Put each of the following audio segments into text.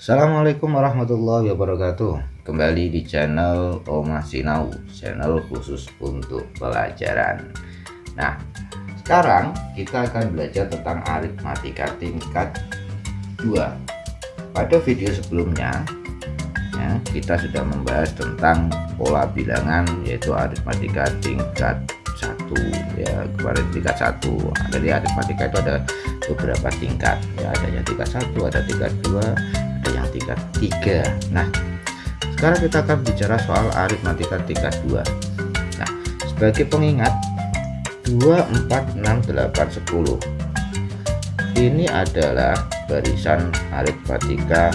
Assalamualaikum warahmatullahi wabarakatuh. Kembali di channel Oma Sinau, channel khusus untuk pelajaran. Nah, sekarang kita akan belajar tentang aritmatika tingkat 2. Pada video sebelumnya ya, kita sudah membahas tentang pola bilangan, yaitu aritmatika tingkat 1 ya, kemarin tingkat 1. Jadi aritmatika itu ada beberapa tingkat ya, ada yang tingkat 1, ada tingkat 2, ada yang tingkat 3. Nah, sekarang kita akan bicara soal aritmatika tingkat 2. Nah, sebagai pengingat 2, 4, 6, 8, 10 ini adalah barisan aritmatika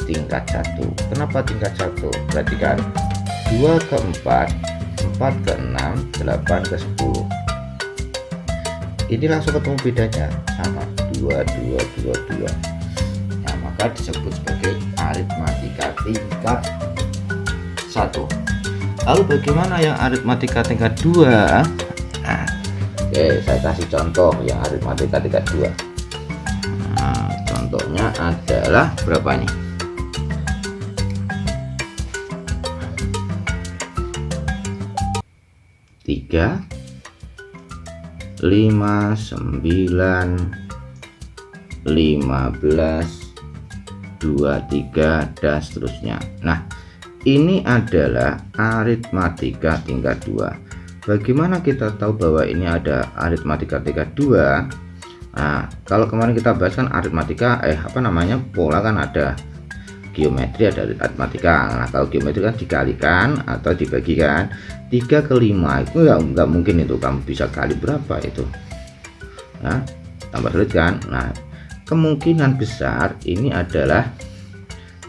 tingkat 1. Kenapa tingkat 1? Perhatikan 2 ke 4, 4 ke 6, 8 ke 10. Ini langsung ketemu bedanya, sama 2, 2, 2, 2. Nah, maka disebut sebagai aritmatika tingkat 1. Lalu bagaimana yang aritmatika tingkat 2? Nah, oke, saya kasih contoh yang aritmatika tingkat 2. Nah, contohnya adalah berapa nih? 3, 5, 9, 15, 23 dan seterusnya. Nah, ini adalah aritmatika tingkat 2. Bagaimana kita tahu bahwa ini ada aritmatika tingkat 2? Nah, kalau kemarin kita bahas kan aritmatika pola kan ada geometri, ada aritmatika. Nah, kalau geometri kan dikalikan atau dibagikan. 3 ke 5 itu nggak mungkin itu kamu bisa kali berapa itu ya, tambah sulit kan. Nah, kemungkinan besar ini adalah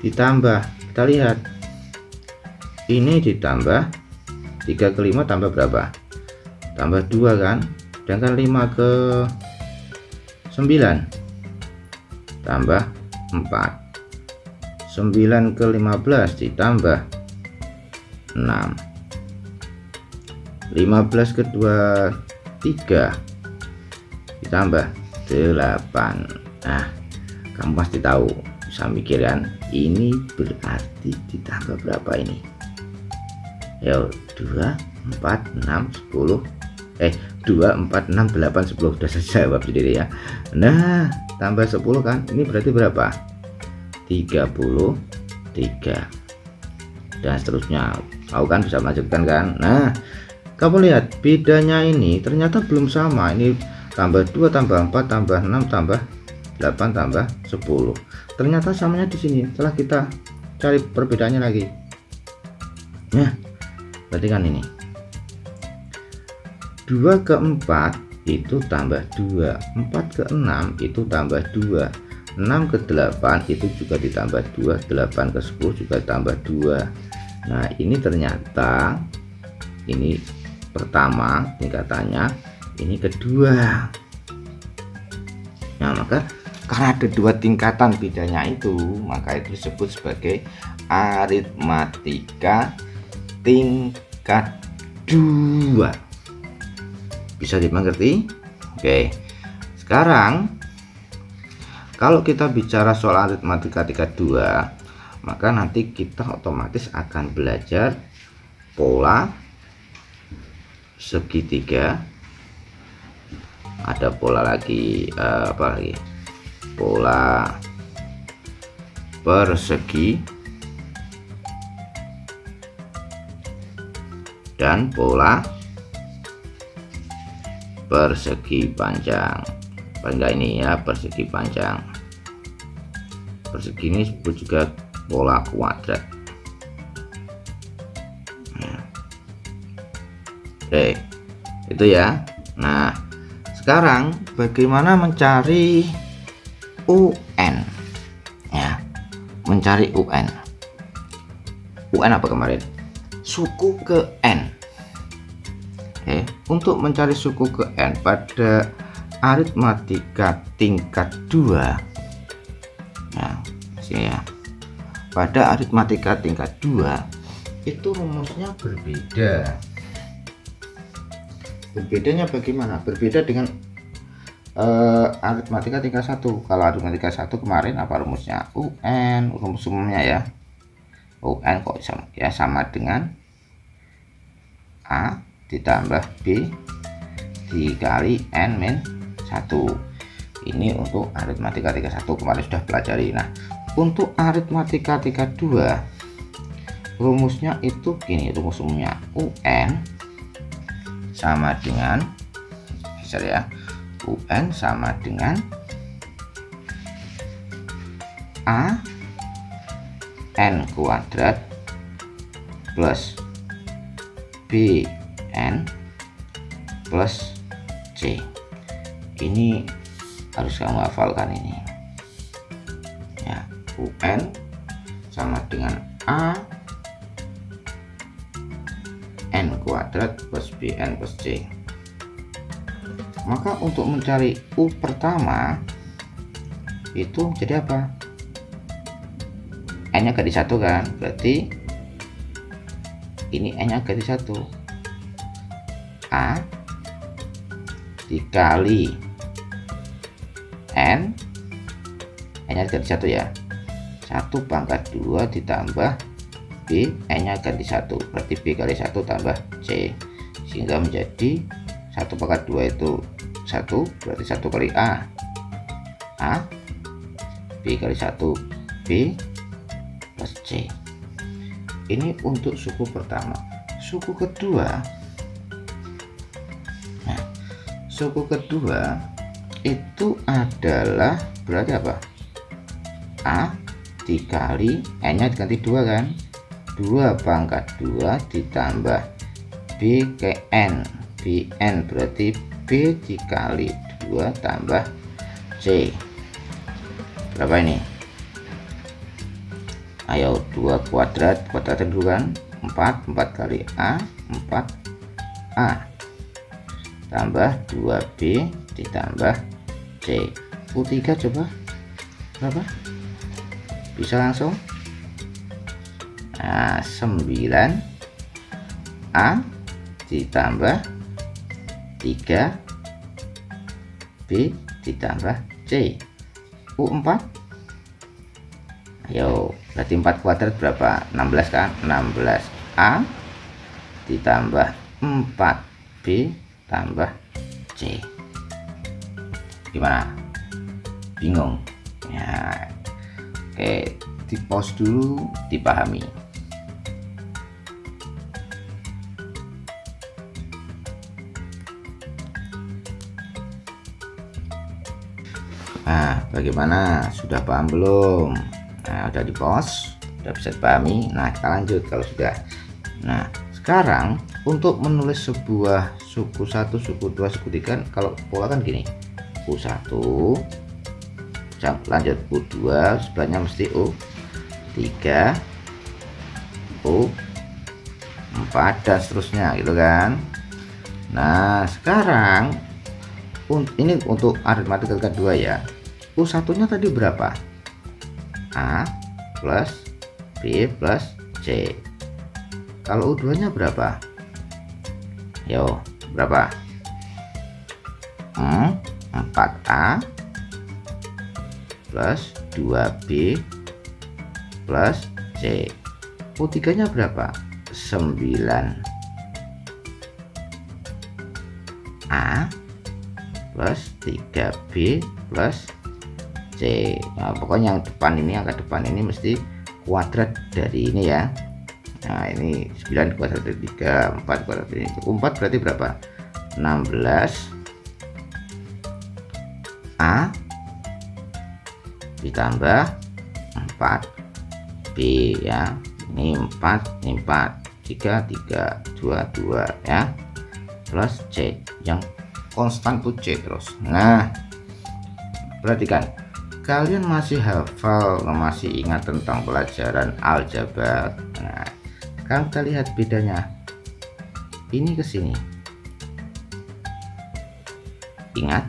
ditambah. Kita lihat ini ditambah 3 ke 5 tambah berapa, tambah 2 kan, sedangkan 5 ke 9 tambah 4, 9 ke 15 ditambah 6, 15 ke 23 ditambah 8. Nah, kamu pasti tahu, bisa mikir kan, ini berarti ditambah berapa ini? Ya, 2, 4, 6, 10 2, 4, 6, 8, 10 udah saya jawab sendiri ya. Nah, tambah 10 kan, ini berarti berapa? 33 dan seterusnya. Tahu kan, bisa melanjutkan kan. Nah, kamu lihat bedanya ini ternyata belum sama. Ini tambah 2 tambah 4 tambah 6 tambah 8 tambah 10. Ternyata samanya di sini. Setelah kita cari perbedaannya lagi. Nah, berarti kan ini 2 ke 4 itu tambah 2, 4 ke 6 itu tambah 2, 6 ke 8 itu juga ditambah 2, 8 ke 10 juga tambah 2. Nah, ini ternyata ini pertama tingkatannya, ini kedua. Nah, maka karena ada 2 tingkatan bedanya itu, maka itu disebut sebagai aritmatika tingkat 2. Bisa dimengerti? Oke. Sekarang kalau kita bicara soal aritmatika tingkat 2, maka nanti kita otomatis akan belajar pola segitiga, ada pola lagi pola persegi dan pola persegi panjang. Paling enggak ini ya, persegi panjang. Persegi ini disebut juga pola kuadrat. Oke, itu ya. Nah, sekarang bagaimana mencari UN ya, mencari UN apa kemarin? Suku ke N. Oke, untuk mencari suku ke N pada aritmatika tingkat 2 nah, sini ya, pada aritmatika tingkat 2 itu rumusnya berbeda. Berbedanya bagaimana? Berbeda dengan aritmatika tingkat 1. Kalau aritmatika 1 kemarin apa rumusnya? UN, rumus umumnya ya. UN kok sama dengan A ditambah B dikali N min 1. Ini untuk aritmatika tingkat 1 kemarin sudah pelajari. Nah, untuk aritmatika tingkat 2 rumusnya itu gini, rumus umumnya UN sama dengan UN sama dengan A N kuadrat plus B N plus C. Ini harus kamu hafalkan ini ya. UN sama dengan A N kuadrat plus BN plus C. Maka untuk mencari U pertama itu jadi apa? N nya ganti 1 kan, berarti ini N nya ganti 1, A dikali N nya ganti 1 ya, 1 pangkat 2 ditambah B N nya ganti 1, berarti B kali 1 tambah C, sehingga menjadi 1 pangkat 2 itu 1, berarti 1 kali A B kali 1 B plus C. Ini untuk suku pertama. Suku kedua, nah, suku kedua itu adalah berarti apa? A dikali N nya diganti 2 kan, 2 pangkat 2 ditambah B ke N, BN berarti B dikali 2 tambah C. Berapa ini? Ayo 2 kuadratin dulu kan, 4 kali A 4A tambah 2B ditambah C. U3 coba berapa? Bisa langsung? Nah, 9A ditambah 3B ditambah C. U4 ayo, berarti 4 kuadrat berapa? 16 kan? 16A ditambah 4B tambah C. Gimana? Bingung? Ya, oke, di pause dulu, dipahami. Nah, bagaimana? Sudah paham belum? Nah, udah di pause, udah bisa dipahami. Nah, kita lanjut kalau sudah. Nah, sekarang untuk menulis sebuah suku 1, suku 2, suku 3, kalau pola kan gini. U1 lanjut U2, sebelahnya mesti U3, U4 dan seterusnya gitu kan. Nah, sekarang ini untuk aritmatika kedua ya. U1 nya tadi berapa? A plus B plus C. Kalau U2 nya berapa? Yo, berapa? 4A plus 2B plus C. U3 nya berapa? 9A plus 3B plus C. Nah, pokoknya yang depan ini, angka depan ini mesti kuadrat dari ini ya. Nah, ini 9 kuadrat dari 3, 4 kuadrat dari ini. 4 berarti berapa? 16A ditambah 4B ya. Ini 4, ini 4, 3, 3, 2, 2 ya. Plus C, yang konstan tuh C terus. Nah, perhatikan, kalian masih hafal, masih ingat tentang pelajaran aljabar. Nah, sekarang kita lihat bedanya. Ini ke sini. Ingat,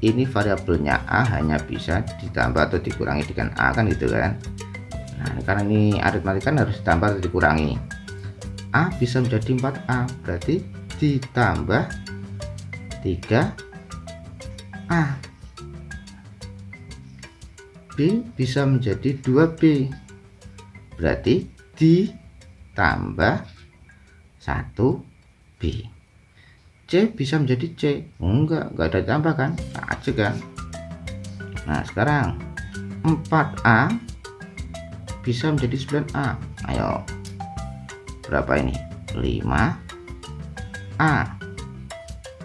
ini variabelnya A hanya bisa ditambah atau dikurangi dengan A kan gitu kan. Nah, karena ini aritmatika kan harus ditambah atau dikurangi. A bisa menjadi 4A, berarti ditambah 3 A. B bisa menjadi 2B, berarti ditambah 1B. C bisa menjadi C, enggak ada ditambah kan, aja kan. Nah sekarang 4A bisa menjadi 9A. Ayo, berapa ini? 5A.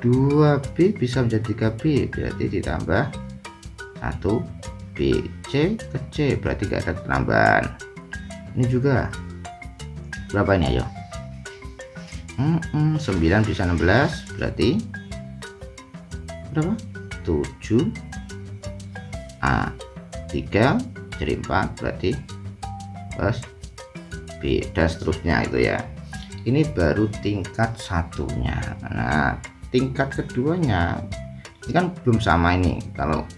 2B bisa menjadi 3B, berarti ditambah 1B. C ke C, berarti gak ada penambahan. Ini juga berapa ini, ayo? 9 bisa 16, berarti berapa? 7A. 3 jadi 4, berarti plus B, dan seterusnya itu ya. Ini baru tingkat satunya. Nah tingkat keduanya ini kan belum sama ini. Kalau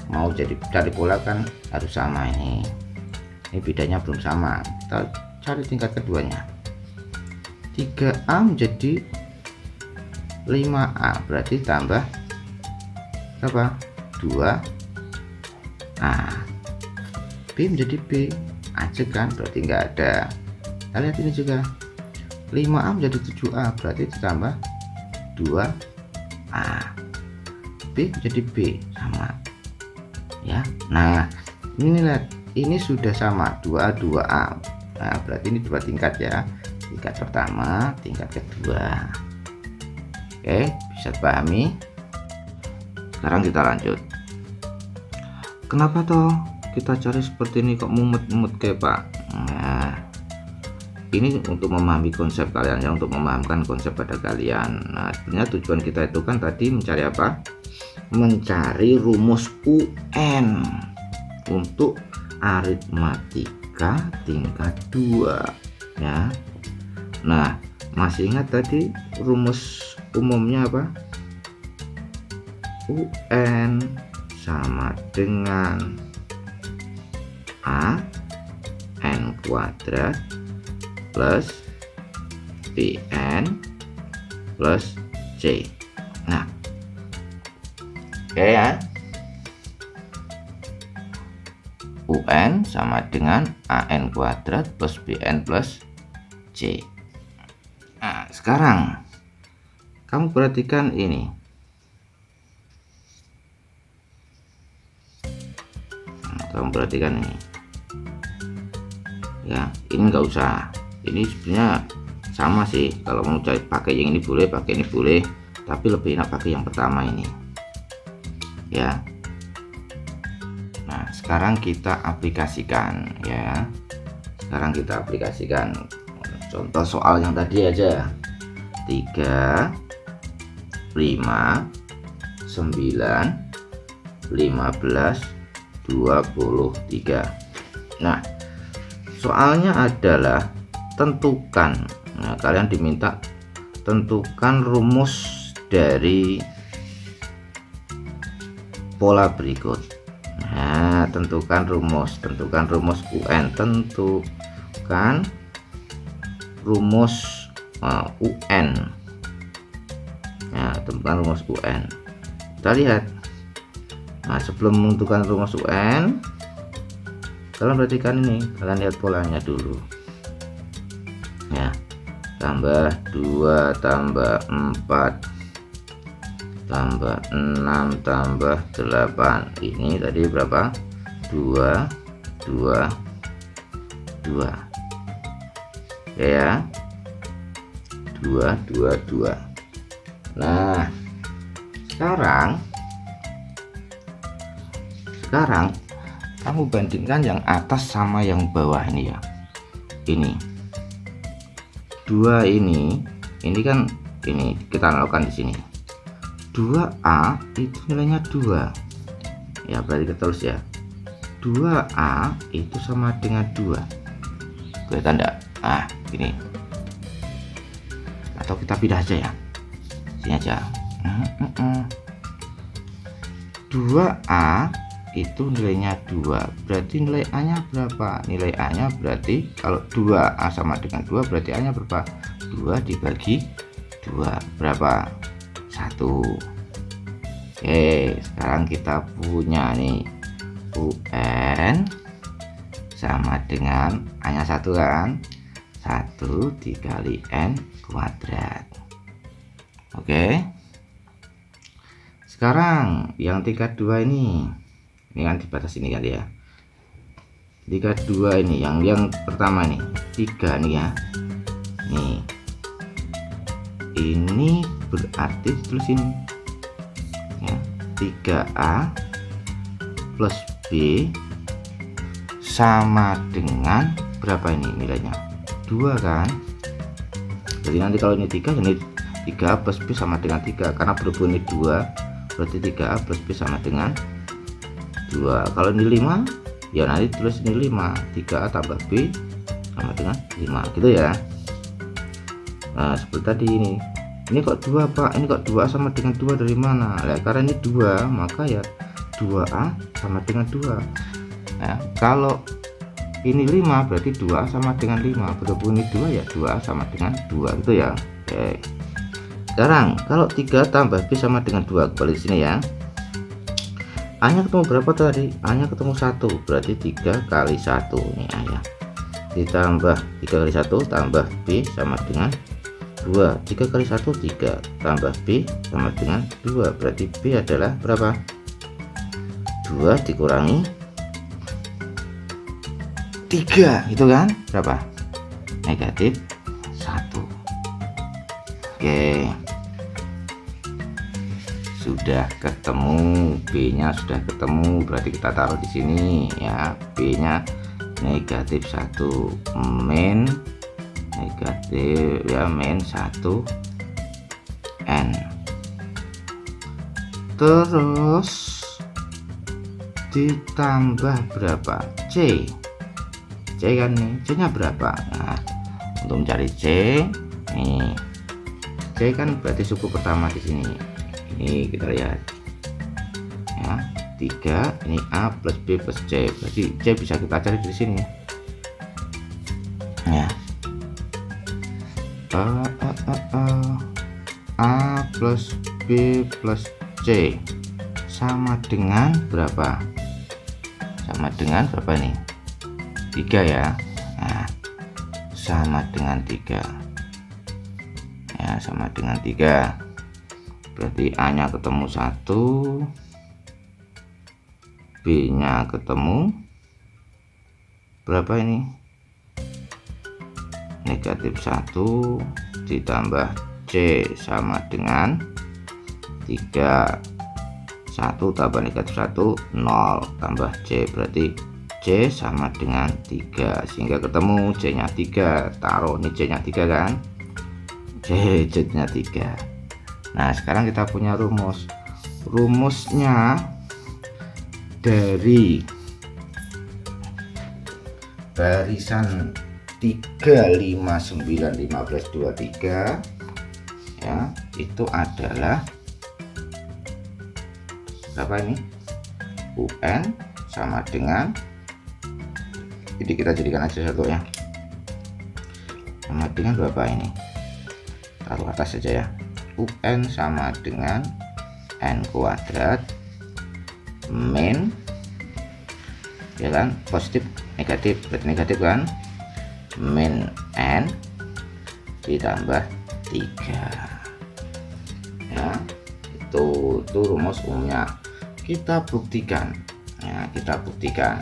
mau jadi dari pola kan harus sama ini bedanya belum sama. Kita cari tingkat keduanya. 3A menjadi 5A, berarti tambah berapa? 2A. B menjadi B aja kan, berarti enggak ada. Kita lihat ini juga, 5A menjadi 7A, berarti ditambah 2A. B menjadi B, sama ya. Nah ini lihat, ini sudah sama 2A 2A. Nah berarti ini 2 tingkat ya, tingkat pertama, tingkat kedua. Oke, bisa dipahami. Sekarang kita lanjut. Kenapa toh kita cari seperti ini kok mumet-mumet kayak Pak? Nah ini untuk memahami konsep kalian ya, untuk memahamkan konsep pada kalian. Nah sebenarnya tujuan kita itu kan tadi mencari apa? Mencari rumus UN untuk aritmatika tingkat 2 ya. Nah masih ingat tadi rumus umumnya apa? UN sama dengan A n kuadrat plus Bn plus C. Nah oke ya, UN sama dengan AN kuadrat plus BN plus C. Nah sekarang kamu perhatikan ini. Kamu perhatikan ini ya, ini enggak usah, ini sebenarnya sama sih. Kalau mau cari pakai yang ini boleh, pakai ini boleh, tapi lebih enak pakai yang pertama ini ya. Nah sekarang kita aplikasikan ya, sekarang kita aplikasikan contoh soal yang tadi aja. 3 5 9 15 23. Nah soalnya adalah tentukan. Nah kalian diminta tentukan rumus dari pola berikut. Nah tentukan rumus UN, tentukan rumus UN. Nah tentukan rumus UN, kita lihat. Nah sebelum menentukan rumus UN, kalian perhatikan ini, kalian lihat polanya dulu ya. Tambah 2 tambah 4 tambah 6 tambah 8, ini tadi berapa? 2 2 2 ya, 2 2 2. Nah sekarang kamu bandingkan yang atas sama yang bawah ini ya. Ini 2 ini kan ini kita lakukan di sini. 2A itu nilainya 2 ya, berarti kita tulis ya, 2A itu sama dengan 2. Kelihatan enggak? Ah gini, atau kita pindah aja ya, sini aja. 2A itu nilainya 2, berarti nilai A nya berapa? Nilai A nya berarti kalau 2A sama dengan 2, berarti A nya berapa? 2 dibagi 2 berapa? 1. Oke, sekarang kita punya nih UN sama dengan hanya satu kan, 1 dikali N kuadrat. Oke, sekarang yang 32 ini kan di batas ini kan ya. 32 ini yang pertama nih 3 nih ya. Nih ini berarti tulis ini ya, 3A plus B sama dengan berapa ini nilainya? 2 kan. Jadi nanti kalau ini 3, ini 3A plus B sama dengan 3, karena berhubung ini 2 berarti 3A plus B sama dengan 2. Kalau ini 5 ya nanti tulis ini 5, 3A tambah B sama dengan 5 gitu ya. Nah seperti tadi ini kok 2 Pak, ini kok 2A sama dengan 2 dari mana? Nah, karena ini 2 maka ya 2A sama dengan 2. Nah kalau ini 5 berarti 2A sama dengan 5, berhubung ini 2 ya 2A sama dengan 2 gitu ya. Oke, sekarang kalau 3 tambah B sama dengan 2, kembali sini ya. A nya ketemu berapa tadi? A nya ketemu 1, berarti 3 kali 1 ini A ya, ditambah 3 kali 1 tambah B sama dengan 2, 3 kali 1 3 tambah B sama dengan 2, berarti B adalah berapa? 2 dikurangi 3 itu kan berapa? Negatif 1. Oke, sudah ketemu, B nya sudah ketemu, berarti kita taruh di sini ya. B nya negatif 1 min negatif ya, min 1 N, terus ditambah berapa? C kan nih, C nya berapa? Nah untuk mencari C nih, C kan berarti suku pertama di sini. Ini kita lihat ya, 3 ini A plus B plus C, berarti C bisa kita cari di sini ya. A plus B plus C sama dengan berapa? Sama dengan berapa nih? 3 ya. Nah, sama dengan 3 ya, sama dengan 3, berarti A nya ketemu 1, B nya ketemu berapa ini? Negatif 1 ditambah C sama dengan 3, 1 tambah negatif 1 0 tambah C, berarti C sama dengan 3, sehingga ketemu C nya 3. Taruh nih C nya 3 kan, C nya 3. Nah sekarang kita punya rumusnya dari barisan 3, 5, 9, 15, 23 ya, itu adalah berapa ini? UN sama dengan, jadi kita jadikan aja satu ya, sama dengan berapa ini? Taruh atas saja ya. UN sama dengan N kuadrat min ya kan, positif negatif berarti negatif kan, min N ditambah 3 ya. Itu rumus umumnya. Kita buktikan ya, kita buktikan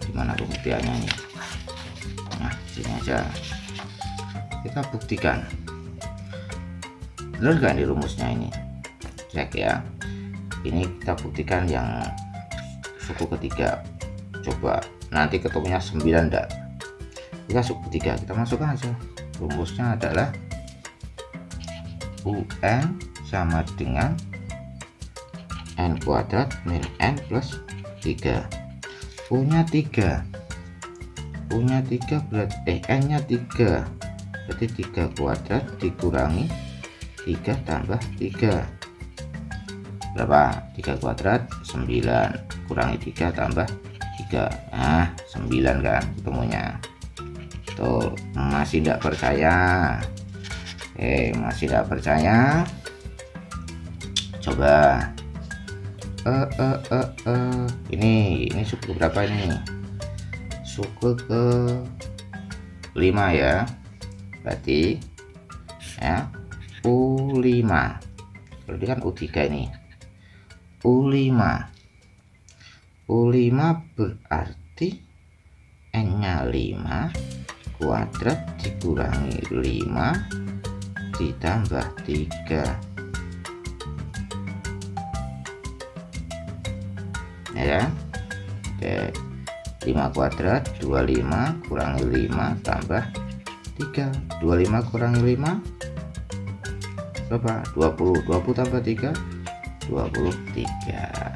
gimana pembuktiannya ini. Nah sini aja kita buktikan, benar gak ini rumusnya ini? Cek ya, ini kita buktikan yang suku ketiga. Coba nanti ketemunya 9 enggak, kita suku 3 kita masukkan aja. Rumusnya adalah UN sama dengan N kuadrat min N plus 3. punya 3 berarti N nya 3 berarti 3 kuadrat dikurangi 3 tambah 3 berapa? 3 kuadrat 9 kurangi 3 tambah 3, nah 9 kan ketemunya. Tuh masih tidak percaya? Masih tidak percaya? Coba. Ini suku berapa ini? Suku ke 5 ya. Berarti ya U5. Kalau ini kan U3 ini. U5 berarti N-nya 5 kuadrat dikurangi 5 ditambah 3 ya. Oke, 5 kuadrat 25 kurangi 5 tambah 3. 25 kurangi 5 berapa? 20. 20 tambah 3 23.